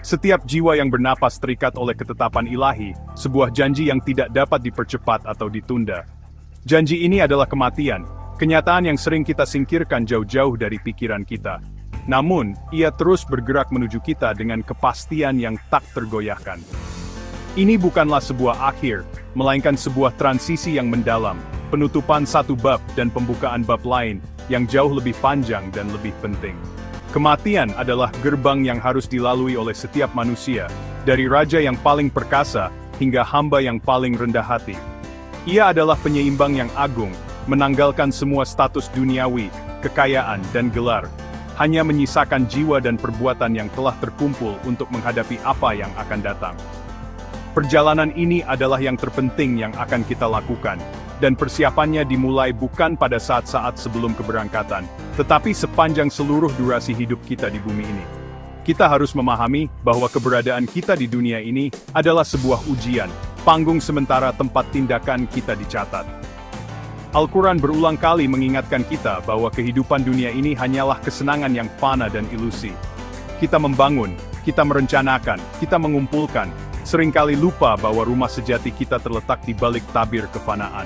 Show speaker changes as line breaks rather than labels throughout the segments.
Setiap jiwa yang bernapas terikat oleh ketetapan ilahi, sebuah janji yang tidak dapat dipercepat atau ditunda. Janji ini adalah kematian, kenyataan yang sering kita singkirkan jauh-jauh dari pikiran kita. Namun, ia terus bergerak menuju kita dengan kepastian yang tak tergoyahkan. Ini bukanlah sebuah akhir, melainkan sebuah transisi yang mendalam, penutupan satu bab dan pembukaan bab lain, yang jauh lebih panjang dan lebih penting. Kematian adalah gerbang yang harus dilalui oleh setiap manusia, dari raja yang paling perkasa, hingga hamba yang paling rendah hati. Ia adalah penyeimbang yang agung, menanggalkan semua status duniawi, kekayaan dan gelar, hanya menyisakan jiwa dan perbuatan yang telah terkumpul untuk menghadapi apa yang akan datang. Perjalanan ini adalah yang terpenting yang akan kita lakukan, dan persiapannya dimulai bukan pada saat-saat sebelum keberangkatan, tetapi sepanjang seluruh durasi hidup kita di bumi ini. Kita harus memahami bahwa keberadaan kita di dunia ini adalah sebuah ujian, panggung sementara tempat tindakan kita dicatat. Al-Quran berulang kali mengingatkan kita bahwa kehidupan dunia ini hanyalah kesenangan yang fana dan ilusi. Kita membangun, kita merencanakan, kita mengumpulkan, seringkali lupa bahwa rumah sejati kita terletak di balik tabir kefanaan.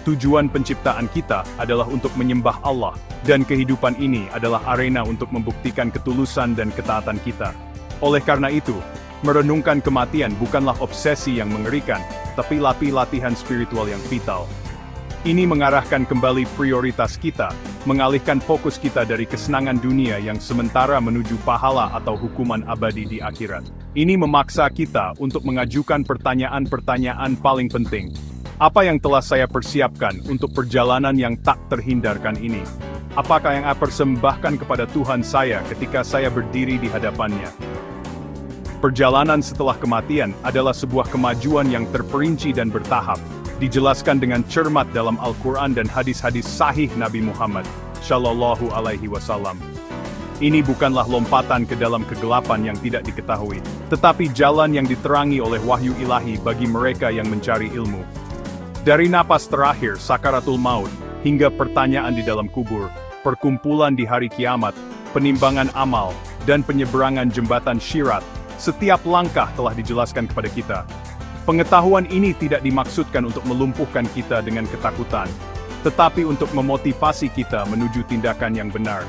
Tujuan penciptaan kita adalah untuk menyembah Allah, dan kehidupan ini adalah arena untuk membuktikan ketulusan dan ketaatan kita. Oleh karena itu, merenungkan kematian bukanlah obsesi yang mengerikan, tapi latihan spiritual yang vital. Ini mengarahkan kembali prioritas kita, mengalihkan fokus kita dari kesenangan dunia yang sementara menuju pahala atau hukuman abadi di akhirat. Ini memaksa kita untuk mengajukan pertanyaan-pertanyaan paling penting. Apa yang telah saya persiapkan untuk perjalanan yang tak terhindarkan ini? Apakah yang saya persembahkan kepada Tuhan saya ketika saya berdiri di hadapannya? Perjalanan setelah kematian adalah sebuah kemajuan yang terperinci dan bertahap, dijelaskan dengan cermat dalam Al-Quran dan hadis-hadis sahih Nabi Muhammad Shallallahu Alaihi Wasallam. Ini bukanlah lompatan ke dalam kegelapan yang tidak diketahui, tetapi jalan yang diterangi oleh wahyu ilahi bagi mereka yang mencari ilmu. Dari napas terakhir sakaratul maut, hingga pertanyaan di dalam kubur, perkumpulan di hari kiamat, penimbangan amal, dan penyeberangan jembatan Syirat, setiap langkah telah dijelaskan kepada kita. Pengetahuan ini tidak dimaksudkan untuk melumpuhkan kita dengan ketakutan, tetapi untuk memotivasi kita menuju tindakan yang benar.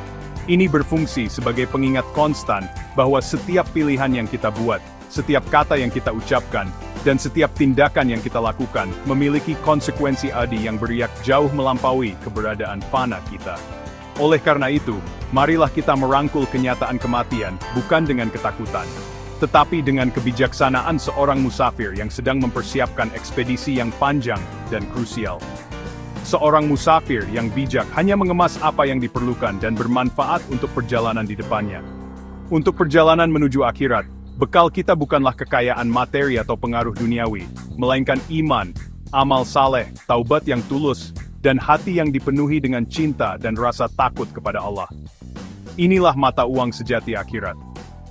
Ini berfungsi sebagai pengingat konstan bahwa setiap pilihan yang kita buat, setiap kata yang kita ucapkan, dan setiap tindakan yang kita lakukan memiliki konsekuensi abadi yang beriak jauh melampaui keberadaan fana kita. Oleh karena itu, marilah kita merangkul kenyataan kematian bukan dengan ketakutan, tetapi dengan kebijaksanaan seorang musafir yang sedang mempersiapkan ekspedisi yang panjang dan krusial. Seorang musafir yang bijak hanya mengemas apa yang diperlukan dan bermanfaat untuk perjalanan di depannya. Untuk perjalanan menuju akhirat, bekal kita bukanlah kekayaan materi atau pengaruh duniawi, melainkan iman, amal saleh, taubat yang tulus, dan hati yang dipenuhi dengan cinta dan rasa takut kepada Allah. Inilah mata uang sejati akhirat.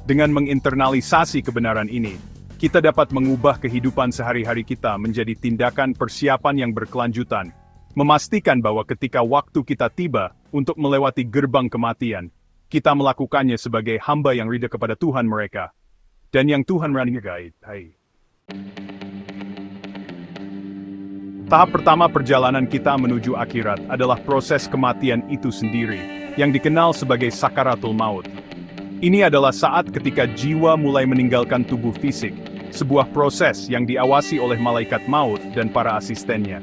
Dengan menginternalisasi kebenaran ini, kita dapat mengubah kehidupan sehari-hari kita menjadi tindakan persiapan yang berkelanjutan, memastikan bahwa ketika waktu kita tiba untuk melewati gerbang kematian, kita melakukannya sebagai hamba yang ridha kepada Tuhan mereka, dan yang Tuhan rangai. Tahap pertama perjalanan kita menuju akhirat adalah proses kematian itu sendiri, yang dikenal sebagai sakaratul maut. Ini adalah saat ketika jiwa mulai meninggalkan tubuh fisik, sebuah proses yang diawasi oleh malaikat maut dan para asistennya.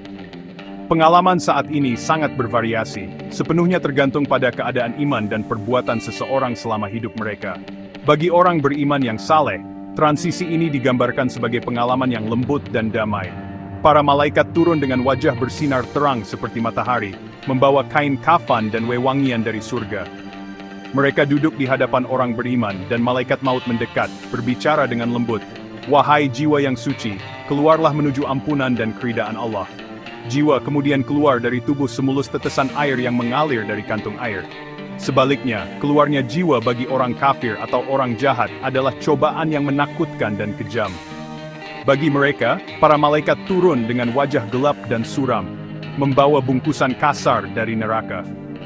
Pengalaman saat ini sangat bervariasi, sepenuhnya tergantung pada keadaan iman dan perbuatan seseorang selama hidup mereka. Bagi orang beriman yang saleh, transisi ini digambarkan sebagai pengalaman yang lembut dan damai. Para malaikat turun dengan wajah bersinar terang seperti matahari, membawa kain kafan dan wewangian dari surga. Mereka duduk di hadapan orang beriman dan malaikat maut mendekat, berbicara dengan lembut. Wahai jiwa yang suci, keluarlah menuju ampunan dan keridaan Allah. Jiwa kemudian keluar dari tubuh semulus tetesan air yang mengalir dari kantung air. Sebaliknya, keluarnya jiwa bagi orang kafir atau orang jahat adalah cobaan yang menakutkan dan kejam. Bagi mereka, para malaikat turun dengan wajah gelap dan suram, membawa bungkusan kasar dari neraka.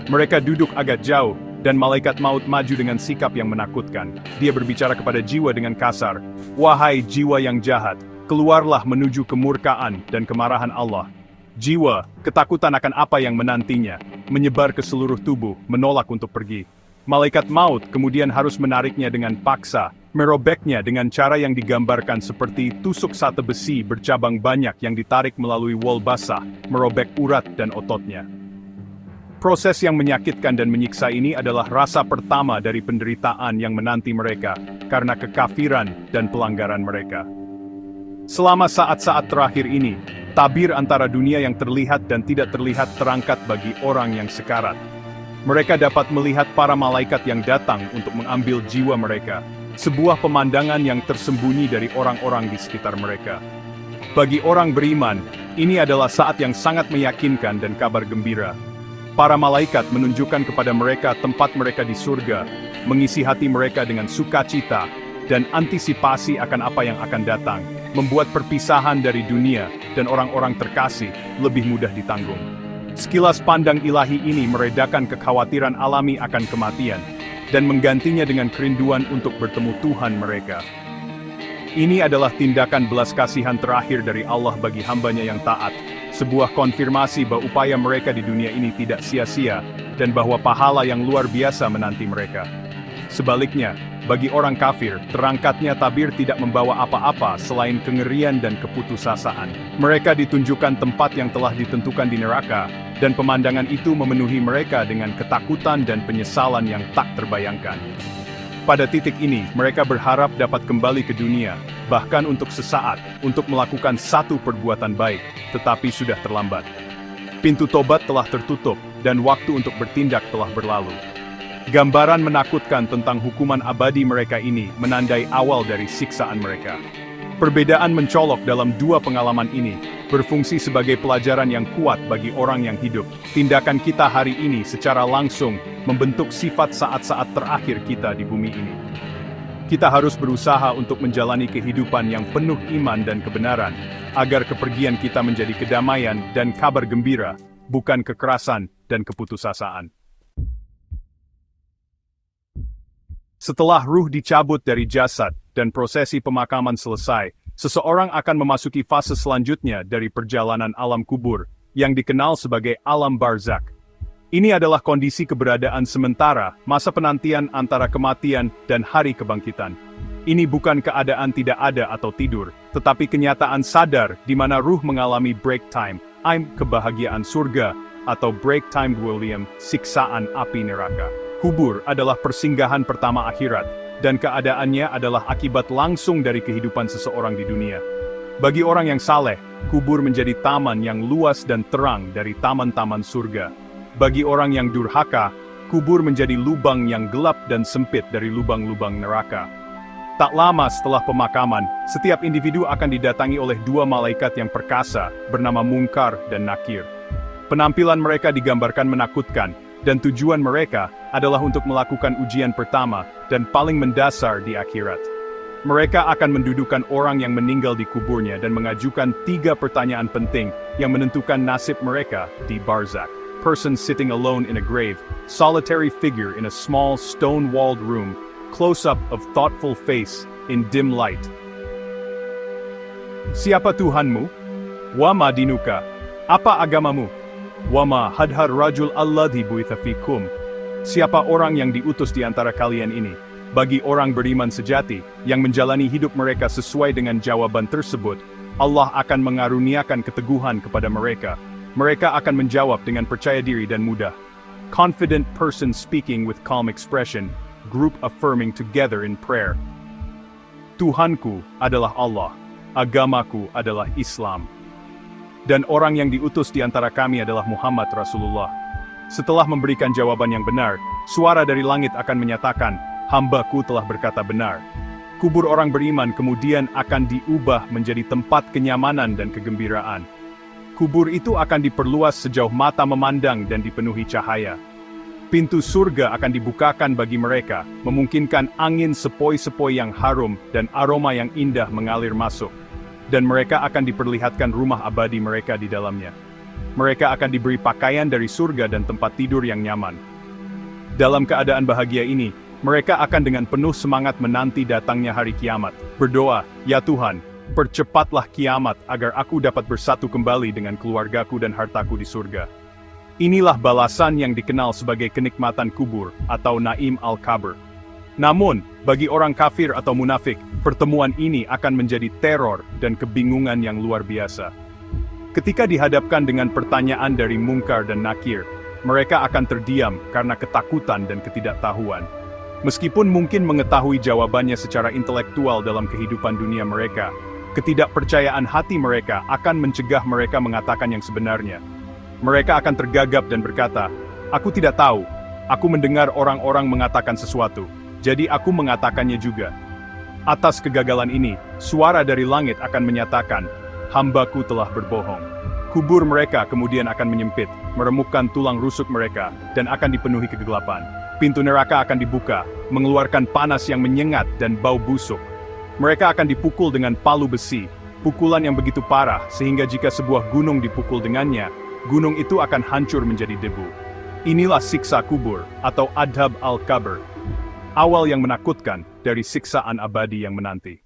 Mereka duduk agak jauh, dan malaikat maut maju dengan sikap yang menakutkan. Dia berbicara kepada jiwa dengan kasar, "Wahai jiwa yang jahat, keluarlah menuju kemurkaan dan kemarahan Allah." Jiwa, ketakutan akan apa yang menantinya, menyebar ke seluruh tubuh, menolak untuk pergi. Malaikat maut kemudian harus menariknya dengan paksa, merobeknya dengan cara yang digambarkan seperti tusuk sate besi bercabang banyak yang ditarik melalui wol basah, merobek urat dan ototnya. Proses yang menyakitkan dan menyiksa ini adalah rasa pertama dari penderitaan yang menanti mereka, karena kekafiran dan pelanggaran mereka. Selama saat-saat terakhir ini, tabir antara dunia yang terlihat dan tidak terlihat terangkat bagi orang yang sekarat. Mereka dapat melihat para malaikat yang datang untuk mengambil jiwa mereka, sebuah pemandangan yang tersembunyi dari orang-orang di sekitar mereka. Bagi orang beriman, ini adalah saat yang sangat meyakinkan dan kabar gembira. Para malaikat menunjukkan kepada mereka tempat mereka di surga, mengisi hati mereka dengan sukacita, dan antisipasi akan apa yang akan datang, membuat perpisahan dari dunia dan orang-orang terkasih lebih mudah ditanggung. Sekilas pandang ilahi ini meredakan kekhawatiran alami akan kematian, dan menggantinya dengan kerinduan untuk bertemu Tuhan mereka. Ini adalah tindakan belas kasihan terakhir dari Allah bagi hambanya yang taat, sebuah konfirmasi bahwa upaya mereka di dunia ini tidak sia-sia, dan bahwa pahala yang luar biasa menanti mereka. Sebaliknya, bagi orang kafir, terangkatnya tabir tidak membawa apa-apa selain kengerian dan keputusasaan. Mereka ditunjukkan tempat yang telah ditentukan di neraka, dan pemandangan itu memenuhi mereka dengan ketakutan dan penyesalan yang tak terbayangkan. Pada titik ini, mereka berharap dapat kembali ke dunia, bahkan untuk sesaat, untuk melakukan satu perbuatan baik, tetapi sudah terlambat. Pintu tobat telah tertutup, dan waktu untuk bertindak telah berlalu. Gambaran menakutkan tentang hukuman abadi mereka ini menandai awal dari siksaan mereka. Perbedaan mencolok dalam dua pengalaman ini, berfungsi sebagai pelajaran yang kuat bagi orang yang hidup. Tindakan kita hari ini secara langsung membentuk sifat saat-saat terakhir kita di bumi ini. Kita harus berusaha untuk menjalani kehidupan yang penuh iman dan kebenaran, agar kepergian kita menjadi kedamaian dan kabar gembira, bukan kekerasan dan keputusasaan. Setelah ruh dicabut dari jasad dan prosesi pemakaman selesai, seseorang akan memasuki fase selanjutnya dari perjalanan alam kubur, yang dikenal sebagai alam barzakh. Ini adalah kondisi keberadaan sementara, masa penantian antara kematian dan hari kebangkitan. Ini bukan keadaan tidak ada atau tidur, tetapi kenyataan sadar di mana ruh mengalami break time, kebahagiaan surga, atau break time William, siksaan api neraka. Kubur adalah persinggahan pertama akhirat, dan keadaannya adalah akibat langsung dari kehidupan seseorang di dunia. Bagi orang yang saleh, kubur menjadi taman yang luas dan terang dari taman-taman surga. Bagi orang yang durhaka, kubur menjadi lubang yang gelap dan sempit dari lubang-lubang neraka. Tak lama setelah pemakaman, setiap individu akan didatangi oleh dua malaikat yang perkasa, bernama Munkar dan Nakir. Penampilan mereka digambarkan menakutkan, dan tujuan mereka adalah untuk melakukan ujian pertama dan paling mendasar di akhirat. Mereka akan mendudukan orang yang meninggal di kuburnya dan mengajukan 3 pertanyaan penting yang menentukan nasib mereka di barzakh. Person sitting alone in a grave, solitary figure in a small stone-walled room, close-up of thoughtful face in dim light. Siapa Tuhanmu? Wama dinuka? Apa agamamu? Wama hadhar rajul alladhi buitha fikum. Siapa orang yang diutus di antara kalian ini? Bagi orang beriman sejati, yang menjalani hidup mereka sesuai dengan jawaban tersebut, Allah akan mengaruniakan keteguhan kepada mereka. Mereka akan menjawab dengan percaya diri dan mudah. Confident person speaking with calm expression, group affirming together in prayer. Tuhanku adalah Allah, agamaku adalah Islam. Dan orang yang diutus di antara kami adalah Muhammad Rasulullah. Setelah memberikan jawaban yang benar, suara dari langit akan menyatakan, "Hamba-Ku telah berkata benar." Kubur orang beriman kemudian akan diubah menjadi tempat kenyamanan dan kegembiraan. Kubur itu akan diperluas sejauh mata memandang dan dipenuhi cahaya. Pintu surga akan dibukakan bagi mereka, memungkinkan angin sepoi-sepoi yang harum dan aroma yang indah mengalir masuk. Dan mereka akan diperlihatkan rumah abadi mereka di dalamnya. Mereka akan diberi pakaian dari surga dan tempat tidur yang nyaman. Dalam keadaan bahagia ini, mereka akan dengan penuh semangat menanti datangnya hari kiamat. Berdoa, "Ya Tuhan, percepatlah kiamat agar aku dapat bersatu kembali dengan keluargaku dan hartaku di surga." Inilah balasan yang dikenal sebagai kenikmatan kubur atau Naim al-Qabr. Namun, bagi orang kafir atau munafik, pertemuan ini akan menjadi teror dan kebingungan yang luar biasa. Ketika dihadapkan dengan pertanyaan dari Munkar dan Nakir, mereka akan terdiam karena ketakutan dan ketidaktahuan. Meskipun mungkin mengetahui jawabannya secara intelektual dalam kehidupan dunia mereka, ketidakpercayaan hati mereka akan mencegah mereka mengatakan yang sebenarnya. Mereka akan tergagap dan berkata, "Aku tidak tahu. Aku mendengar orang-orang mengatakan sesuatu, jadi aku mengatakannya juga." Atas kegagalan ini, suara dari langit akan menyatakan, "Hambaku telah berbohong." Kubur mereka kemudian akan menyempit, meremukkan tulang rusuk mereka, dan akan dipenuhi kegelapan. Pintu neraka akan dibuka, mengeluarkan panas yang menyengat dan bau busuk. Mereka akan dipukul dengan palu besi, pukulan yang begitu parah sehingga jika sebuah gunung dipukul dengannya, gunung itu akan hancur menjadi debu. Inilah siksa kubur, atau Adhab al-Qabr. Awal yang menakutkan dari siksaan abadi yang menanti.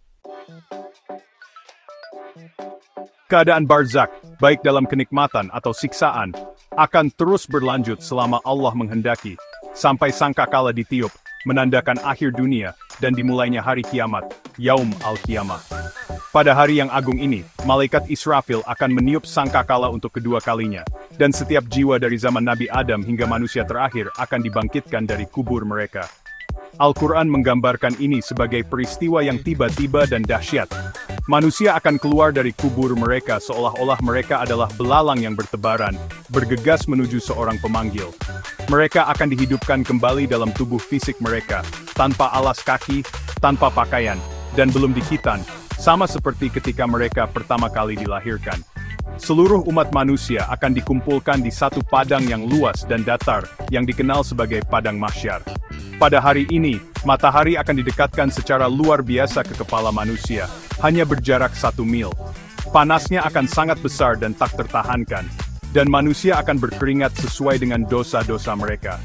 Keadaan barzakh, baik dalam kenikmatan atau siksaan, akan terus berlanjut selama Allah menghendaki, sampai sangkakala ditiup, menandakan akhir dunia, dan dimulainya hari kiamat, Yaum al-Qiyamah. Pada hari yang agung ini, malaikat Israfil akan meniup sangkakala untuk kedua kalinya, dan setiap jiwa dari zaman Nabi Adam hingga manusia terakhir akan dibangkitkan dari kubur mereka. Al-Quran menggambarkan ini sebagai peristiwa yang tiba-tiba dan dahsyat. Manusia akan keluar dari kubur mereka seolah-olah mereka adalah belalang yang bertebaran, bergegas menuju seorang pemanggil. Mereka akan dihidupkan kembali dalam tubuh fisik mereka, tanpa alas kaki, tanpa pakaian, dan belum dikhitan, sama seperti ketika mereka pertama kali dilahirkan. Seluruh umat manusia akan dikumpulkan di satu padang yang luas dan datar, yang dikenal sebagai Padang Mahsyar. Pada hari ini, matahari akan didekatkan secara luar biasa ke kepala manusia, hanya berjarak 1 mil. Panasnya akan sangat besar dan tak tertahankan, dan manusia akan berkeringat sesuai dengan dosa-dosa mereka.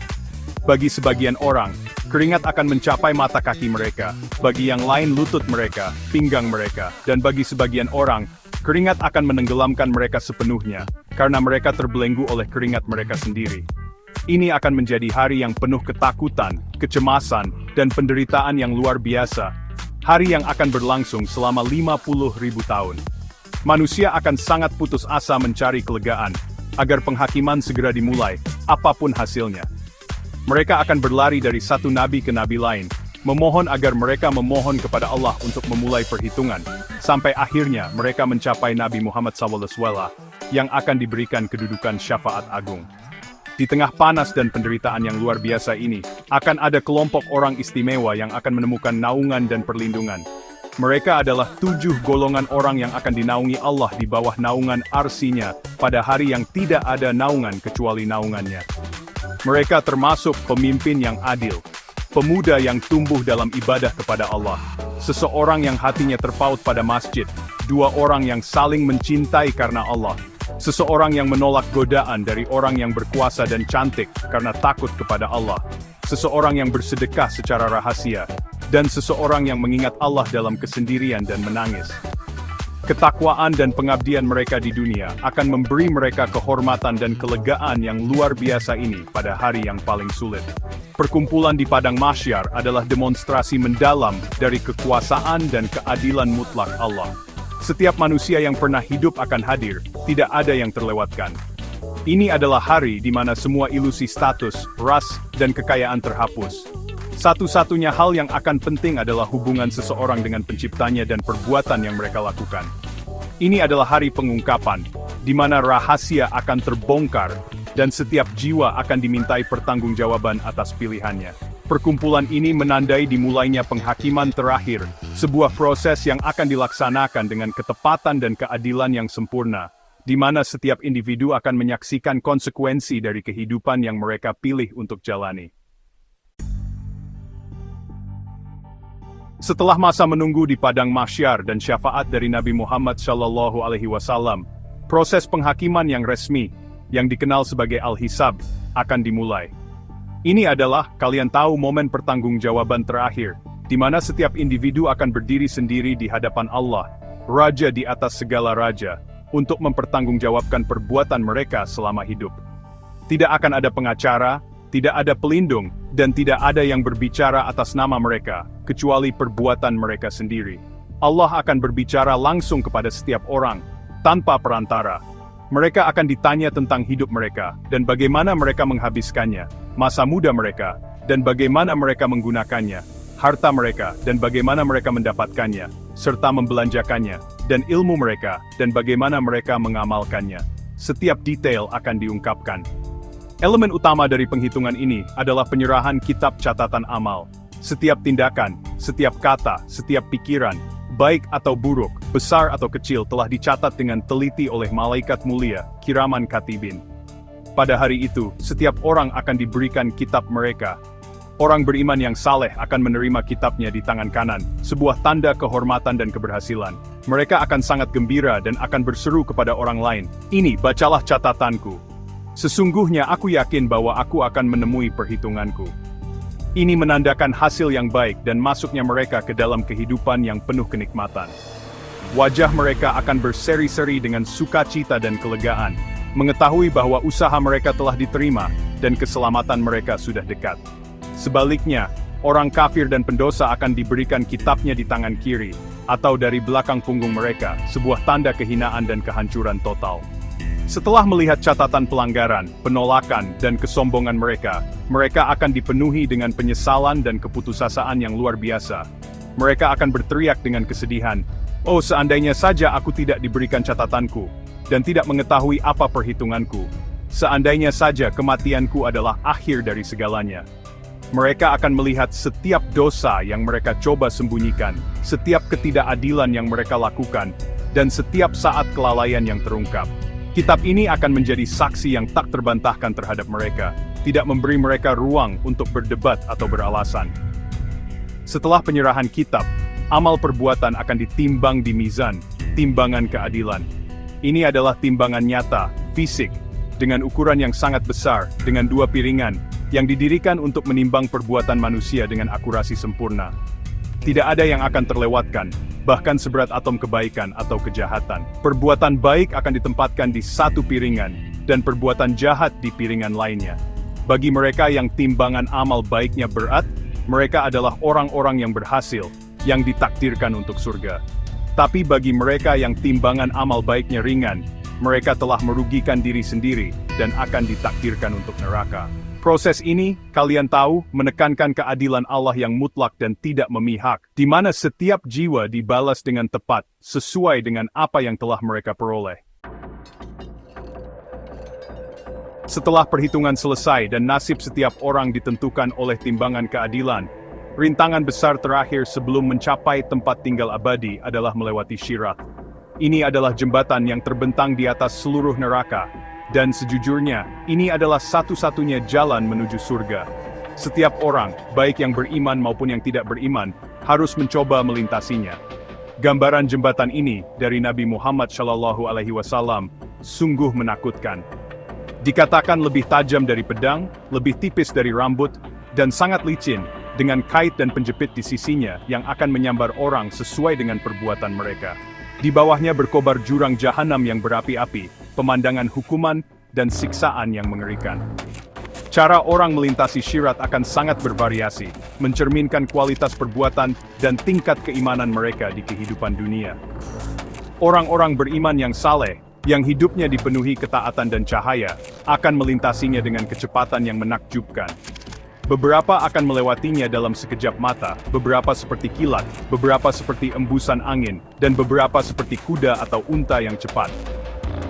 Bagi sebagian orang, keringat akan mencapai mata kaki mereka, bagi yang lain lutut mereka, pinggang mereka, dan bagi sebagian orang, keringat akan menenggelamkan mereka sepenuhnya, karena mereka terbelenggu oleh keringat mereka sendiri. Ini akan menjadi hari yang penuh ketakutan, kecemasan, dan penderitaan yang luar biasa. Hari yang akan berlangsung selama 50.000 tahun. Manusia akan sangat putus asa mencari kelegaan, agar penghakiman segera dimulai, apapun hasilnya. Mereka akan berlari dari satu nabi ke nabi lain, memohon agar mereka memohon kepada Allah untuk memulai perhitungan, sampai akhirnya mereka mencapai Nabi Muhammad SAW, yang akan diberikan kedudukan syafaat agung. Di tengah panas dan penderitaan yang luar biasa ini, akan ada kelompok orang istimewa yang akan menemukan naungan dan perlindungan. Mereka adalah 7 golongan orang yang akan dinaungi Allah di bawah naungan arsinya, pada hari yang tidak ada naungan kecuali naungannya. Mereka termasuk pemimpin yang adil, pemuda yang tumbuh dalam ibadah kepada Allah, seseorang yang hatinya terpaut pada masjid, 2 orang yang saling mencintai karena Allah, seseorang yang menolak godaan dari orang yang berkuasa dan cantik karena takut kepada Allah, seseorang yang bersedekah secara rahasia, dan seseorang yang mengingat Allah dalam kesendirian dan menangis. Ketakwaan dan pengabdian mereka di dunia akan memberi mereka kehormatan dan kelegaan yang luar biasa ini pada hari yang paling sulit. Perkumpulan di Padang Mahsyar adalah demonstrasi mendalam dari kekuasaan dan keadilan mutlak Allah. Setiap manusia yang pernah hidup akan hadir, tidak ada yang terlewatkan. Ini adalah hari di mana semua ilusi status, ras, dan kekayaan terhapus. Satu-satunya hal yang akan penting adalah hubungan seseorang dengan penciptanya dan perbuatan yang mereka lakukan. Ini adalah hari pengungkapan, di mana rahasia akan terbongkar, dan setiap jiwa akan dimintai pertanggungjawaban atas pilihannya. Perkumpulan ini menandai dimulainya penghakiman terakhir, sebuah proses yang akan dilaksanakan dengan ketepatan dan keadilan yang sempurna, di mana setiap individu akan menyaksikan konsekuensi dari kehidupan yang mereka pilih untuk jalani. Setelah masa menunggu di Padang Mahsyar dan syafaat dari Nabi Muhammad SAW, proses penghakiman yang resmi, yang dikenal sebagai Al-Hisab, akan dimulai. Ini adalah, kalian tahu, momen pertanggungjawaban terakhir, di mana setiap individu akan berdiri sendiri di hadapan Allah, Raja di atas segala raja, untuk mempertanggungjawabkan perbuatan mereka selama hidup. Tidak akan ada pengacara, tidak ada pelindung, dan tidak ada yang berbicara atas nama mereka, kecuali perbuatan mereka sendiri. Allah akan berbicara langsung kepada setiap orang, tanpa perantara. Mereka akan ditanya tentang hidup mereka, dan bagaimana mereka menghabiskannya, masa muda mereka, dan bagaimana mereka menggunakannya, harta mereka, dan bagaimana mereka mendapatkannya, serta membelanjakannya, dan ilmu mereka, dan bagaimana mereka mengamalkannya. Setiap detail akan diungkapkan. Elemen utama dari penghitungan ini adalah penyerahan kitab catatan amal. Setiap tindakan, setiap kata, setiap pikiran, baik atau buruk, besar atau kecil, telah dicatat dengan teliti oleh malaikat mulia, kiraman katibin. Pada hari itu, setiap orang akan diberikan kitab mereka. Orang beriman yang saleh akan menerima kitabnya di tangan kanan, sebuah tanda kehormatan dan keberhasilan. Mereka akan sangat gembira dan akan berseru kepada orang lain, "Ini, bacalah catatanku. Sesungguhnya aku yakin bahwa aku akan menemui perhitunganku." Ini menandakan hasil yang baik dan masuknya mereka ke dalam kehidupan yang penuh kenikmatan. Wajah mereka akan berseri-seri dengan sukacita dan kelegaan, mengetahui bahwa usaha mereka telah diterima dan keselamatan mereka sudah dekat. Sebaliknya, orang kafir dan pendosa akan diberikan kitabnya di tangan kiri, atau dari belakang punggung mereka, sebuah tanda kehinaan dan kehancuran total. Setelah melihat catatan pelanggaran, penolakan, dan kesombongan mereka, mereka akan dipenuhi dengan penyesalan dan keputusasaan yang luar biasa. Mereka akan berteriak dengan kesedihan, "Oh, seandainya saja aku tidak diberikan catatanku, dan tidak mengetahui apa perhitunganku. Seandainya saja kematianku adalah akhir dari segalanya." Mereka akan melihat setiap dosa yang mereka coba sembunyikan, setiap ketidakadilan yang mereka lakukan, dan setiap saat kelalaian yang terungkap. Kitab ini akan menjadi saksi yang tak terbantahkan terhadap mereka, tidak memberi mereka ruang untuk berdebat atau beralasan. Setelah penyerahan kitab, amal perbuatan akan ditimbang di mizan, timbangan keadilan. Ini adalah timbangan nyata, fisik, dengan ukuran yang sangat besar, dengan dua piringan, yang didirikan untuk menimbang perbuatan manusia dengan akurasi sempurna. Tidak ada yang akan terlewatkan, bahkan seberat atom kebaikan atau kejahatan. Perbuatan baik akan ditempatkan di satu piringan, dan perbuatan jahat di piringan lainnya. Bagi mereka yang timbangan amal baiknya berat, mereka adalah orang-orang yang berhasil, yang ditakdirkan untuk surga. Tapi bagi mereka yang timbangan amal baiknya ringan, mereka telah merugikan diri sendiri, dan akan ditakdirkan untuk neraka. Proses ini, kalian tahu, menekankan keadilan Allah yang mutlak dan tidak memihak, di mana setiap jiwa dibalas dengan tepat, sesuai dengan apa yang telah mereka peroleh. Setelah perhitungan selesai dan nasib setiap orang ditentukan oleh timbangan keadilan, rintangan besar terakhir sebelum mencapai tempat tinggal abadi adalah melewati Syirat. Ini adalah jembatan yang terbentang di atas seluruh neraka. Dan sejujurnya, ini adalah satu-satunya jalan menuju surga. Setiap orang, baik yang beriman maupun yang tidak beriman, harus mencoba melintasinya. Gambaran jembatan ini dari Nabi Muhammad SAW sungguh menakutkan. Dikatakan lebih tajam dari pedang, lebih tipis dari rambut, dan sangat licin, dengan kait dan penjepit di sisinya yang akan menyambar orang sesuai dengan perbuatan mereka. Di bawahnya berkobar jurang jahanam yang berapi-api, pemandangan hukuman, dan siksaan yang mengerikan. Cara orang melintasi Syirat akan sangat bervariasi, mencerminkan kualitas perbuatan dan tingkat keimanan mereka di kehidupan dunia. Orang-orang beriman yang saleh, yang hidupnya dipenuhi ketaatan dan cahaya, akan melintasinya dengan kecepatan yang menakjubkan. Beberapa akan melewatinya dalam sekejap mata, beberapa seperti kilat, beberapa seperti embusan angin, dan beberapa seperti kuda atau unta yang cepat.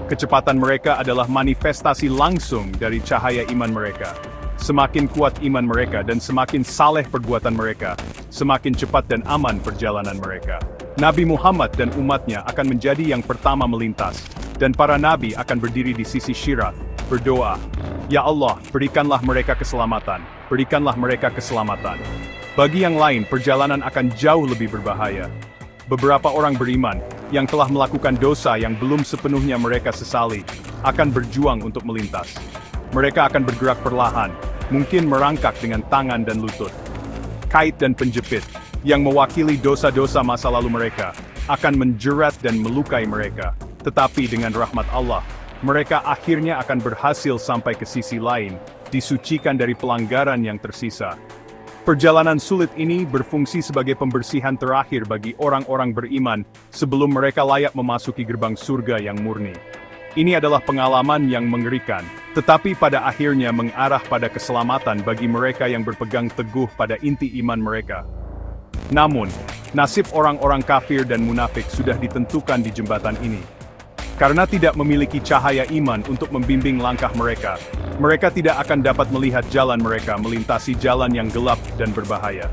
Kecepatan mereka adalah manifestasi langsung dari cahaya iman mereka. Semakin kuat iman mereka dan semakin saleh perbuatan mereka, semakin cepat dan aman perjalanan mereka. Nabi Muhammad dan umatnya akan menjadi yang pertama melintas, dan para nabi akan berdiri di sisi Syirat, berdoa, "Ya Allah, berikanlah mereka keselamatan, berikanlah mereka keselamatan." Bagi yang lain, perjalanan akan jauh lebih berbahaya. Beberapa orang beriman, yang telah melakukan dosa yang belum sepenuhnya mereka sesali, akan berjuang untuk melintas. Mereka akan bergerak perlahan, mungkin merangkak dengan tangan dan lutut. Kait dan penjepit, yang mewakili dosa-dosa masa lalu mereka, akan menjerat dan melukai mereka. Tetapi dengan rahmat Allah, mereka akhirnya akan berhasil sampai ke sisi lain, disucikan dari pelanggaran yang tersisa. Perjalanan sulit ini berfungsi sebagai pembersihan terakhir bagi orang-orang beriman sebelum mereka layak memasuki gerbang surga yang murni. Ini adalah pengalaman yang mengerikan, tetapi pada akhirnya mengarah pada keselamatan bagi mereka yang berpegang teguh pada inti iman mereka. Namun, nasib orang-orang kafir dan munafik sudah ditentukan di jembatan ini. Karena tidak memiliki cahaya iman untuk membimbing langkah mereka, mereka tidak akan dapat melihat jalan mereka melintasi jalan yang gelap dan berbahaya.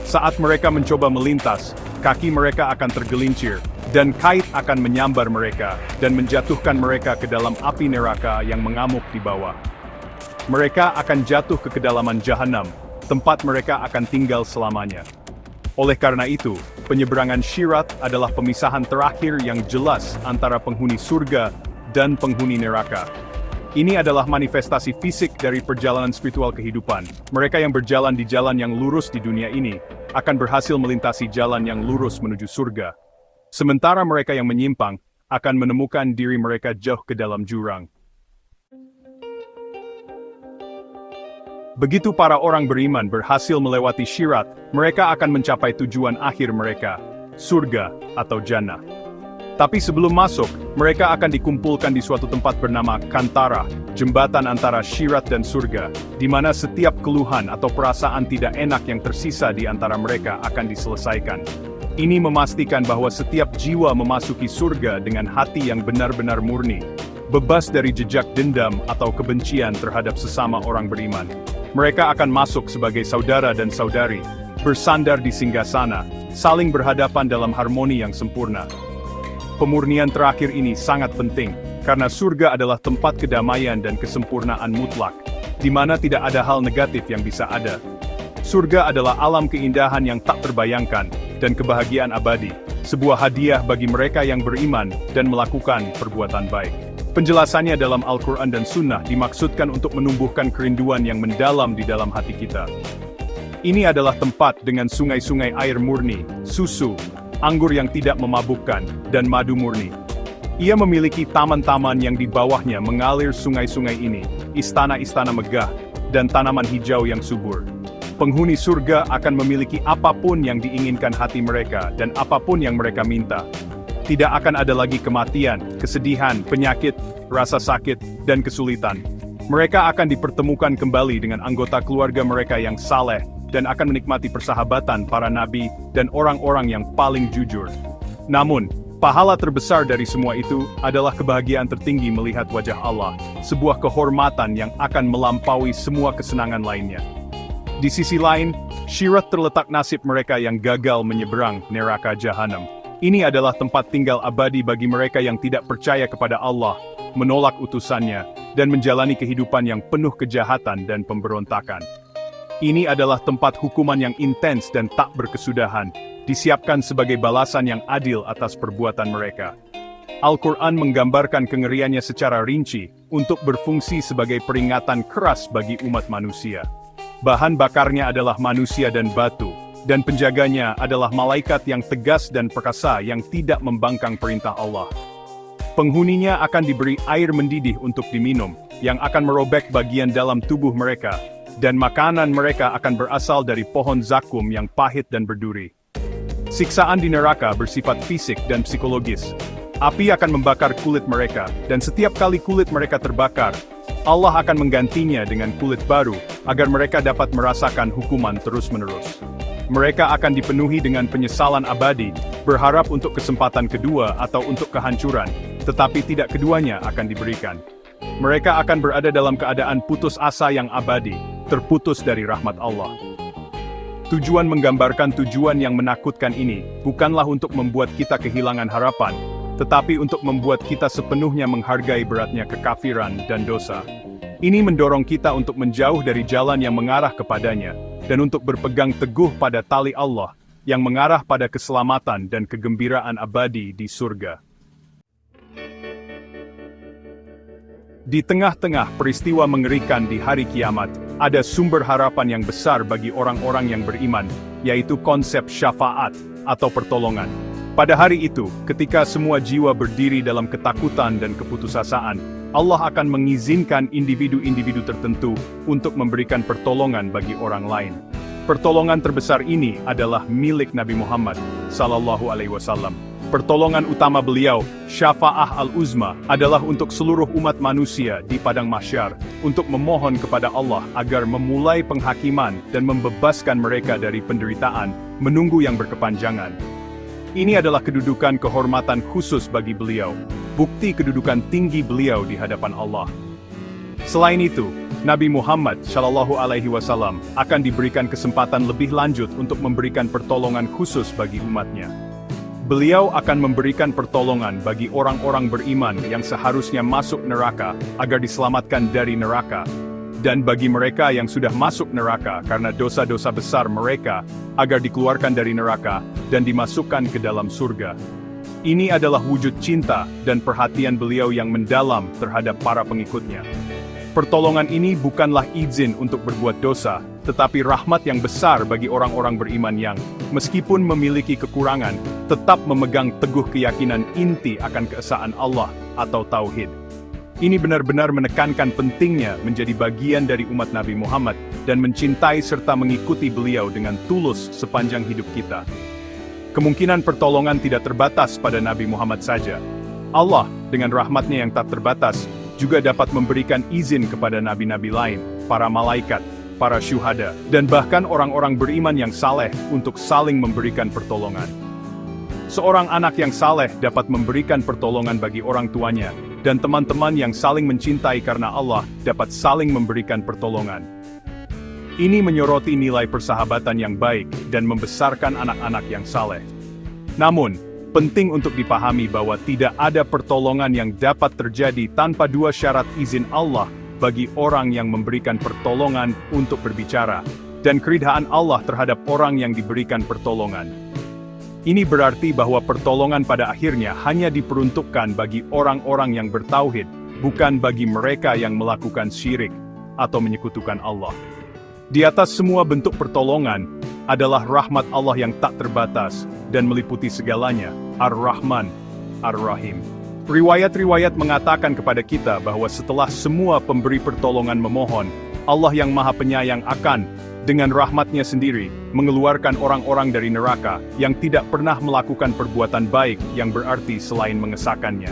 Saat mereka mencoba melintas, kaki mereka akan tergelincir, dan kait akan menyambar mereka, dan menjatuhkan mereka ke dalam api neraka yang mengamuk di bawah. Mereka akan jatuh ke kedalaman jahanam, tempat mereka akan tinggal selamanya. Oleh karena itu, penyeberangan Syirat adalah pemisahan terakhir yang jelas antara penghuni surga dan penghuni neraka. Ini adalah manifestasi fisik dari perjalanan spiritual kehidupan. Mereka yang berjalan di jalan yang lurus di dunia ini akan berhasil melintasi jalan yang lurus menuju surga. Sementara mereka yang menyimpang akan menemukan diri mereka jauh ke dalam jurang. Begitu para orang beriman berhasil melewati Syirat, mereka akan mencapai tujuan akhir mereka, surga atau jannah. Tapi sebelum masuk, mereka akan dikumpulkan di suatu tempat bernama Kantara, jembatan antara Syirat dan surga, di mana setiap keluhan atau perasaan tidak enak yang tersisa di antara mereka akan diselesaikan. Ini memastikan bahwa setiap jiwa memasuki surga dengan hati yang benar-benar murni, bebas dari jejak dendam atau kebencian terhadap sesama orang beriman. Mereka akan masuk sebagai saudara dan saudari, bersandar di singgasana, saling berhadapan dalam harmoni yang sempurna. Pemurnian terakhir ini sangat penting, karena surga adalah tempat kedamaian dan kesempurnaan mutlak, di mana tidak ada hal negatif yang bisa ada. Surga adalah alam keindahan yang tak terbayangkan, dan kebahagiaan abadi, sebuah hadiah bagi mereka yang beriman dan melakukan perbuatan baik. Penjelasannya dalam Al-Quran dan Sunnah dimaksudkan untuk menumbuhkan kerinduan yang mendalam di dalam hati kita. Ini adalah tempat dengan sungai-sungai air murni, susu, anggur yang tidak memabukkan, dan madu murni. Ia memiliki taman-taman yang di bawahnya mengalir sungai-sungai ini, istana-istana megah, dan tanaman hijau yang subur. Penghuni surga akan memiliki apapun yang diinginkan hati mereka dan apapun yang mereka minta. Tidak akan ada lagi kematian, kesedihan, penyakit, rasa sakit, dan kesulitan. Mereka akan dipertemukan kembali dengan anggota keluarga mereka yang saleh, dan akan menikmati persahabatan para nabi dan orang-orang yang paling jujur. Namun, pahala terbesar dari semua itu adalah kebahagiaan tertinggi melihat wajah Allah, sebuah kehormatan yang akan melampaui semua kesenangan lainnya. Di sisi lain, Syirat terletak nasib mereka yang gagal menyeberang neraka jahanam. Ini adalah tempat tinggal abadi bagi mereka yang tidak percaya kepada Allah, menolak utusannya, dan menjalani kehidupan yang penuh kejahatan dan pemberontakan. Ini adalah tempat hukuman yang intens dan tak berkesudahan, disiapkan sebagai balasan yang adil atas perbuatan mereka. Al-Quran menggambarkan kengeriannya secara rinci untuk berfungsi sebagai peringatan keras bagi umat manusia. Bahan bakarnya adalah manusia dan batu, dan penjaganya adalah malaikat yang tegas dan perkasa yang tidak membangkang perintah Allah. Penghuninya akan diberi air mendidih untuk diminum, yang akan merobek bagian dalam tubuh mereka, dan makanan mereka akan berasal dari pohon zakum yang pahit dan berduri. Siksaan di neraka bersifat fisik dan psikologis. Api akan membakar kulit mereka, dan setiap kali kulit mereka terbakar, Allah akan menggantinya dengan kulit baru, agar mereka dapat merasakan hukuman terus-menerus. Mereka akan dipenuhi dengan penyesalan abadi, berharap untuk kesempatan kedua atau untuk kehancuran, tetapi tidak keduanya akan diberikan. Mereka akan berada dalam keadaan putus asa yang abadi, terputus dari rahmat Allah. Tujuan menggambarkan tujuan yang menakutkan ini, bukanlah untuk membuat kita kehilangan harapan, tetapi untuk membuat kita sepenuhnya menghargai beratnya kekafiran dan dosa. Ini mendorong kita untuk menjauh dari jalan yang mengarah kepadanya, dan untuk berpegang teguh pada tali Allah, yang mengarah pada keselamatan dan kegembiraan abadi di surga. Di tengah-tengah peristiwa mengerikan di hari kiamat, ada sumber harapan yang besar bagi orang-orang yang beriman, yaitu konsep syafaat atau pertolongan. Pada hari itu, ketika semua jiwa berdiri dalam ketakutan dan keputusasaan, Allah akan mengizinkan individu-individu tertentu untuk memberikan pertolongan bagi orang lain. Pertolongan terbesar ini adalah milik Nabi Muhammad SAW. Pertolongan utama beliau, Syafa'ah al-Uzma, adalah untuk seluruh umat manusia di padang mahsyar, untuk memohon kepada Allah agar memulai penghakiman dan membebaskan mereka dari penderitaan, menunggu yang berkepanjangan. Ini adalah kedudukan kehormatan khusus bagi beliau, bukti kedudukan tinggi beliau di hadapan Allah. Selain itu, Nabi Muhammad SAW akan diberikan kesempatan lebih lanjut untuk memberikan pertolongan khusus bagi umatnya. Beliau akan memberikan pertolongan bagi orang-orang beriman yang seharusnya masuk neraka agar diselamatkan dari neraka, dan bagi mereka yang sudah masuk neraka karena dosa-dosa besar mereka agar dikeluarkan dari neraka dan dimasukkan ke dalam surga. Ini adalah wujud cinta dan perhatian beliau yang mendalam terhadap para pengikutnya. Pertolongan ini bukanlah izin untuk berbuat dosa, tetapi rahmat yang besar bagi orang-orang beriman yang, meskipun memiliki kekurangan, tetap memegang teguh keyakinan inti akan keesaan Allah atau Tauhid. Ini benar-benar menekankan pentingnya menjadi bagian dari umat Nabi Muhammad dan mencintai serta mengikuti beliau dengan tulus sepanjang hidup kita. Kemungkinan pertolongan tidak terbatas pada Nabi Muhammad saja. Allah, dengan rahmatnya yang tak terbatas, juga dapat memberikan izin kepada nabi-nabi lain, para malaikat, para syuhada, dan bahkan orang-orang beriman yang saleh untuk saling memberikan pertolongan. Seorang anak yang saleh dapat memberikan pertolongan bagi orang tuanya, dan teman-teman yang saling mencintai karena Allah dapat saling memberikan pertolongan. Ini menyoroti nilai persahabatan yang baik dan membesarkan anak-anak yang saleh. Namun, penting untuk dipahami bahwa tidak ada pertolongan yang dapat terjadi tanpa dua syarat izin Allah bagi orang yang memberikan pertolongan untuk berbicara, dan keridhaan Allah terhadap orang yang diberikan pertolongan. Ini berarti bahwa pertolongan pada akhirnya hanya diperuntukkan bagi orang-orang yang bertauhid, bukan bagi mereka yang melakukan syirik atau menyekutukan Allah. Di atas semua bentuk pertolongan adalah rahmat Allah yang tak terbatas dan meliputi segalanya, Ar-Rahman, Ar-Rahim. Riwayat-riwayat mengatakan kepada kita bahwa setelah semua pemberi pertolongan memohon, Allah yang Maha Penyayang akan, dengan rahmatnya sendiri, mengeluarkan orang-orang dari neraka yang tidak pernah melakukan perbuatan baik yang berarti selain mengesahkannya.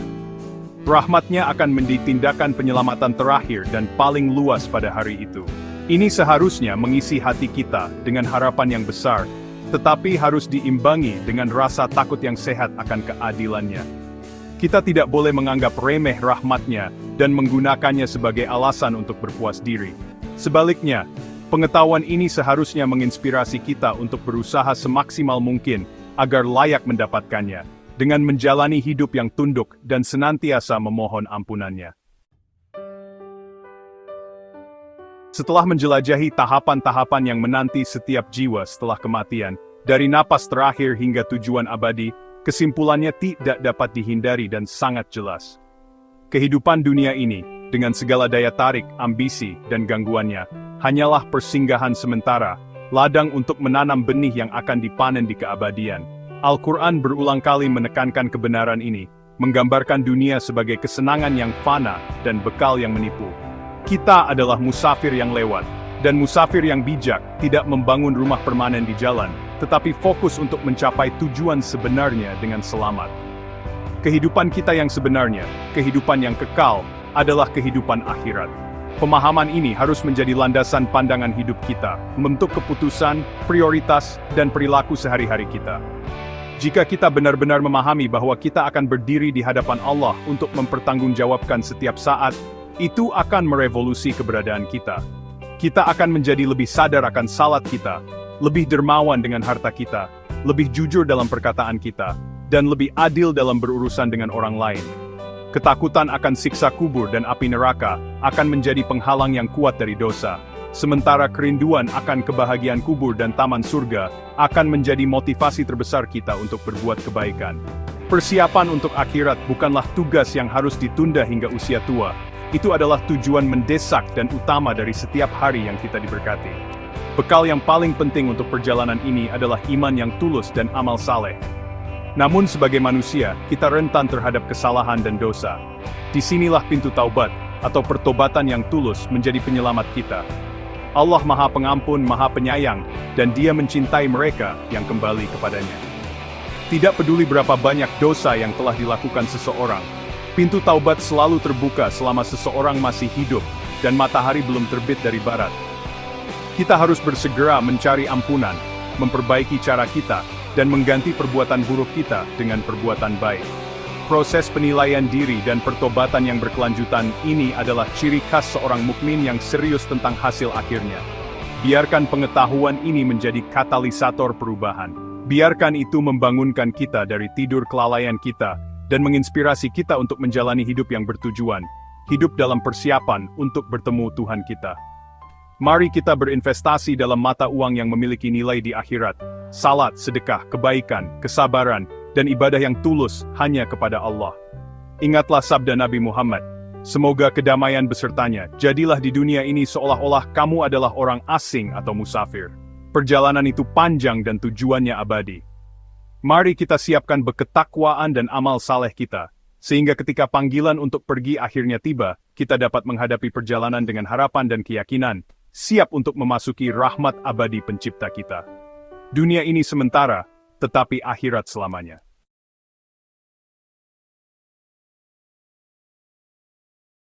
Rahmatnya akan menjadi tindakan penyelamatan terakhir dan paling luas pada hari itu. Ini seharusnya mengisi hati kita dengan harapan yang besar, tetapi harus diimbangi dengan rasa takut yang sehat akan keadilannya. Kita tidak boleh menganggap remeh rahmatnya dan menggunakannya sebagai alasan untuk berpuas diri. Sebaliknya, pengetahuan ini seharusnya menginspirasi kita untuk berusaha semaksimal mungkin agar layak mendapatkannya, dengan menjalani hidup yang tunduk dan senantiasa memohon ampunannya. Setelah menjelajahi tahapan-tahapan yang menanti setiap jiwa setelah kematian, dari napas terakhir hingga tujuan abadi, kesimpulannya tidak dapat dihindari dan sangat jelas. Kehidupan dunia ini, dengan segala daya tarik, ambisi, dan gangguannya, hanyalah persinggahan sementara, ladang untuk menanam benih yang akan dipanen di keabadian. Al-Quran berulang kali menekankan kebenaran ini, menggambarkan dunia sebagai kesenangan yang fana dan bekal yang menipu. Kita adalah musafir yang lewat, dan musafir yang bijak tidak membangun rumah permanen di jalan, tetapi fokus untuk mencapai tujuan sebenarnya dengan selamat. Kehidupan kita yang sebenarnya, kehidupan yang kekal, adalah kehidupan akhirat. Pemahaman ini harus menjadi landasan pandangan hidup kita, membentuk keputusan, prioritas, dan perilaku sehari-hari kita. Jika kita benar-benar memahami bahwa kita akan berdiri di hadapan Allah untuk mempertanggungjawabkan setiap saat, itu akan merevolusi keberadaan kita. Kita akan menjadi lebih sadar akan salat kita, lebih dermawan dengan harta kita, lebih jujur dalam perkataan kita, dan lebih adil dalam berurusan dengan orang lain. Ketakutan akan siksa kubur dan api neraka akan menjadi penghalang yang kuat dari dosa, sementara kerinduan akan kebahagiaan kubur dan taman surga akan menjadi motivasi terbesar kita untuk berbuat kebaikan. Persiapan untuk akhirat bukanlah tugas yang harus ditunda hingga usia tua, Itu adalah tujuan mendesak dan utama dari setiap hari yang kita diberkati. Bekal yang paling penting untuk perjalanan ini adalah iman yang tulus dan amal saleh. Namun sebagai manusia, kita rentan terhadap kesalahan dan dosa. Disinilah pintu taubat, atau pertobatan yang tulus menjadi penyelamat kita. Allah Maha Pengampun, Maha Penyayang, dan Dia mencintai mereka yang kembali kepadanya. Tidak peduli berapa banyak dosa yang telah dilakukan seseorang, pintu taubat selalu terbuka selama seseorang masih hidup, dan matahari belum terbit dari barat. Kita harus bersegera mencari ampunan, memperbaiki cara kita, dan mengganti perbuatan buruk kita dengan perbuatan baik. Proses penilaian diri dan pertobatan yang berkelanjutan ini adalah ciri khas seorang mukmin yang serius tentang hasil akhirnya. Biarkan pengetahuan ini menjadi katalisator perubahan. Biarkan itu membangunkan kita dari tidur kelalaian kita, dan menginspirasi kita untuk menjalani hidup yang bertujuan, hidup dalam persiapan untuk bertemu Tuhan kita. Mari kita berinvestasi dalam mata uang yang memiliki nilai di akhirat. Salat, sedekah, kebaikan, kesabaran, dan ibadah yang tulus hanya kepada Allah. Ingatlah sabda Nabi Muhammad, semoga kedamaian besertanya, jadilah di dunia ini seolah-olah kamu adalah orang asing atau musafir. Perjalanan itu panjang dan tujuannya abadi. Mari kita siapkan beketakwaan dan amal saleh kita, sehingga ketika panggilan untuk pergi akhirnya tiba, kita dapat menghadapi perjalanan dengan harapan dan keyakinan, siap untuk memasuki rahmat abadi pencipta kita. Dunia ini sementara, tetapi akhirat selamanya.